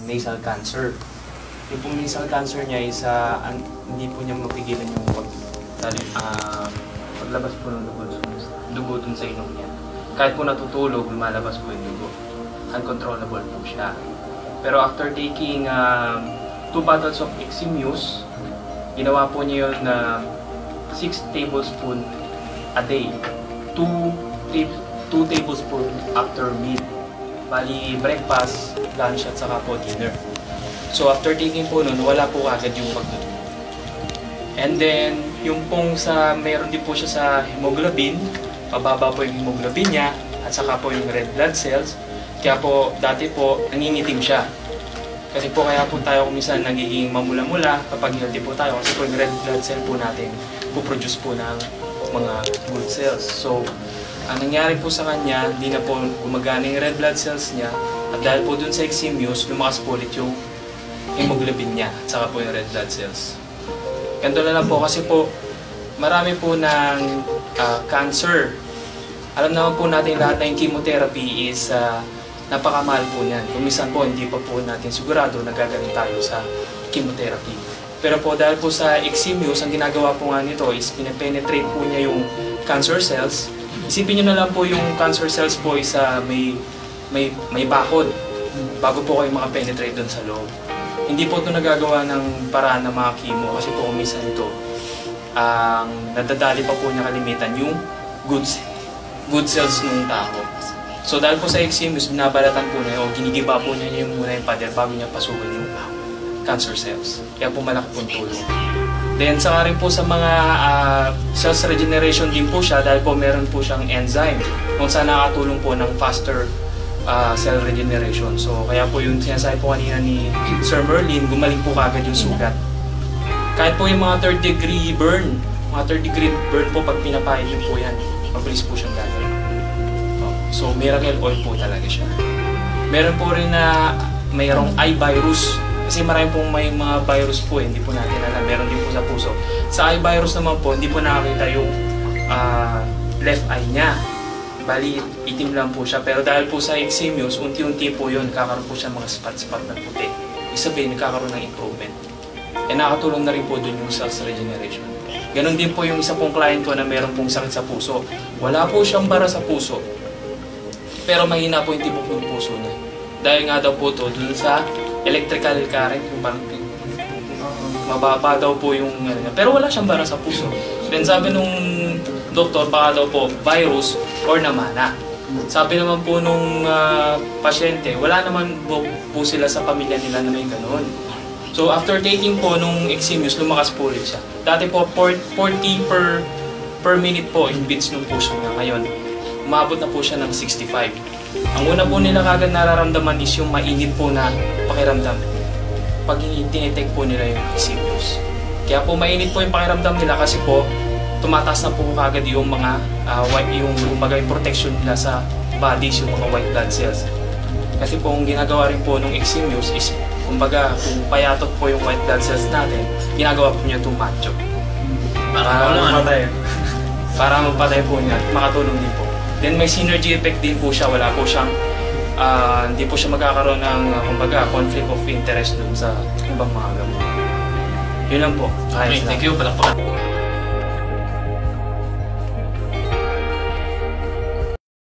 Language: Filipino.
nasal cancer. Yung pong nasal cancer niya is hindi po niya mapigilan yung paglabas po ng dugo dun sa ilong niya. Kahit po natutulog, lumalabas po yung dugo. Uncontrollable po siya. Pero after taking 2 bottles of Eximuse, ginawa po niya yun na 6 tablespoons a day. 2 tablespoons after meal. Bali, breakfast, lunch, at saka po dinner. So after taking po nun, wala po agad yung pagdudugo. And then, yung pong meron din po siya sa hemoglobin, pababa po yung hemoglobin niya, at saka po yung red blood cells. Kaya po, dati po, nangingitim siya. Kasi po kaya po tayo kuminsan nagiging mamula-mula kapag healthy po tayo. Kasi po yung red blood cell po natin, puproduce po ng mga good cells. So, ang nangyari po sa kanya, hindi na po gumagana yung red blood cells niya. At dahil po dun sa Eximuse, lumakas po ulit yung hemoglobin niya, at saka po yung red blood cells. Ganito na lang po kasi po, marami po ng cancer. Alam naman po natin lahat na yung chemotherapy is napakamahal po niyan. Kumisan po, hindi pa po natin sigurado nagagaling tayo sa chemotherapy. Pero po dahil po sa Eximuse, ang ginagawa po nga nito is pinapenetrate po niya yung cancer cells. Isipin nyo na lang po yung cancer cells po is may bakod bago po kayo makapenetrate doon sa loob. Hindi po ito nagagawa ng paraan ng mga chemo kasi po kumisan ito nadadali pa po niya kalimitan yung good cells ng tao. So dahil po sa Eximuse, binabalatan po niya o ginigiba po niya yung muna yung pader bago niya pasukan yung cancer cells. Kaya po malaki po yung tulong. Then saka rin po sa mga cells regeneration din po siya dahil po meron po siyang enzyme kung saan nakatulong po ng faster cell regeneration. So kaya po yung sinasabi po kanina ni Sir Merlin, gumaling po kagad yung sugat. Kahit po yung mga third degree burn po pag pinapahid yun po yan, mabilis po siyang gagawin. So miracle oil po talaga siya. Meron po rin na mayroong eye virus. Kasi marami pong may mga virus po hindi po natin alam. Meron din po sa puso. Sa eye virus naman po, hindi po nakakita yung left eye niya. Bali, itim lang po siya. Pero dahil po sa Eximuse, unti-unti po yun, kakaroon po siya mga spot-spot na puti. Ibig sabihin, nagkakaroon ng improvement. E nakatulong na rin po dun yung cells regeneration. Ganon din po yung isa pong client ko na meron pong sakit sa puso. Wala po siyang bara sa puso. Pero mahina po yung tibok ng puso niya. Dahil nga daw po to dun sa electrical current, mababa daw po yung pero wala siyang bara sa puso. Then sabi nung doktor, baka daw po virus or namana. Sabi naman po nung pasyente, wala naman po sila sa pamilya nila na may ganun. So after taking po nung Eximuse, lumakas po ulit siya. Dati po 40 per minute po yung beats ng puso niya. Ngayon, umabot na po siya ng 65. Ang una po nila kagad nararamdaman is yung mainit po na pakiramdam pag tinitake po nila yung Eximuse. Kaya po mainit po yung pakiramdam nila kasi po tumataas na po kagad yung mga yung protection nila sa bodies, yung mga white blood cells. Kasi po ang ginagawa rin po ng Eximuse is kumbaga kung payatot po yung white blood cells natin, ginagawa po niya itong macho. Para magpatay po niya at makatulong din po. Then may synergy effect din po siya, wala po siyang hindi po siya magkakaroon ng kumbaga conflict of interest dun sa ibang mga gamot. Yun lang po. Okay, thank you. Palakpakan.